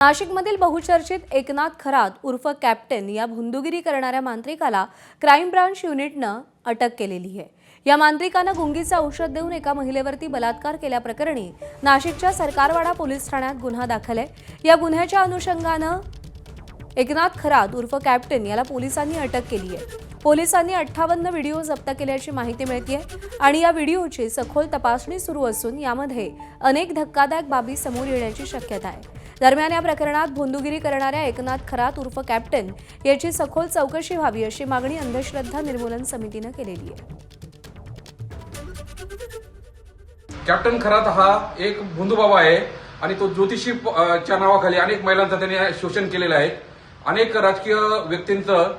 नाशिकमधील बहुचर्चित एकनाथ खरात उर्फ कॅप्टन या भुंदुगिरी करणाऱ्या मांत्रिकाला क्राईम ब्रांच युनिटनं अटक केलेली आहे। या मांत्रिकानं गुंगीचं औषध देऊन एका महिलेवरती बलात्कार केल्याप्रकरणी नाशिकच्या सरकारवाडा पोलीस ठाण्यात गुन्हा दाखल आहे। या गुन्ह्याच्या अनुषंगानं एकनाथ खरात उर्फ कॅप्टन याला पोलिसांनी अटक केली आहे। पोलिसांनी 58 व्हिडिओ जप्त केल्याची माहिती मिळते आणि या व्हिडिओची सखोल तपासणी सुरू असून यामध्ये अनेक धक्कादायक बाबी समोर येण्याची शक्यता आहे। दरम्यान या प्रकरणात भोंदूगिरी करणाऱ्या एकनाथ खरात उर्फ कॅप्टन याची सखोल चौकशी व्हावी अशी मागणी अंधश्रद्धा निर्मूलन समितीने केलेली आहे। कॅप्टन खरात हा एक भोंदूबाबा आहे आणि तो ज्योतिषीच्या नावाखाली अनेक महिलांचं त्याने शोषण केलेलं आहे। अनेक राजकीय व्यक्तींचं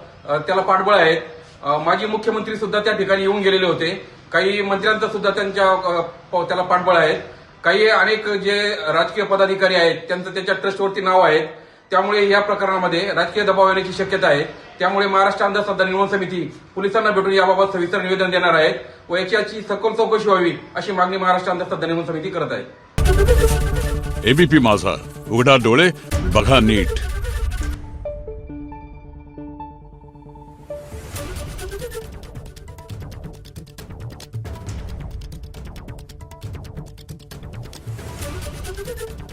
त्याला पाठबळ आहे। माजी मुख्यमंत्री सुद्धा त्या ठिकाणी येऊन गेलेले होते। काही मंत्र्यांचं सुद्धा त्याला पाठबळ आहे। काही अनेक जे राजकीय पदाधिकारी आहेत त्यांचं त्याच्या ट्रस्टवरती नाव आहे। त्यामुळे या प्रकरणामध्ये राजकीय दबाव येण्याची शक्यता आहे। त्यामुळे महाराष्ट्र अंधश्रद्धा निर्मूलन समिती पोलिसांना भेटून याबाबत सविस्तर निवेदन देणार आहे व याची सखोल चौकशी व्हावी अशी मागणी महाराष्ट्र अंधश्रद्धा निर्मूलन समिती करत आहे। एबीपी माझा, उघडा डोळे बघा नीट। Thank you.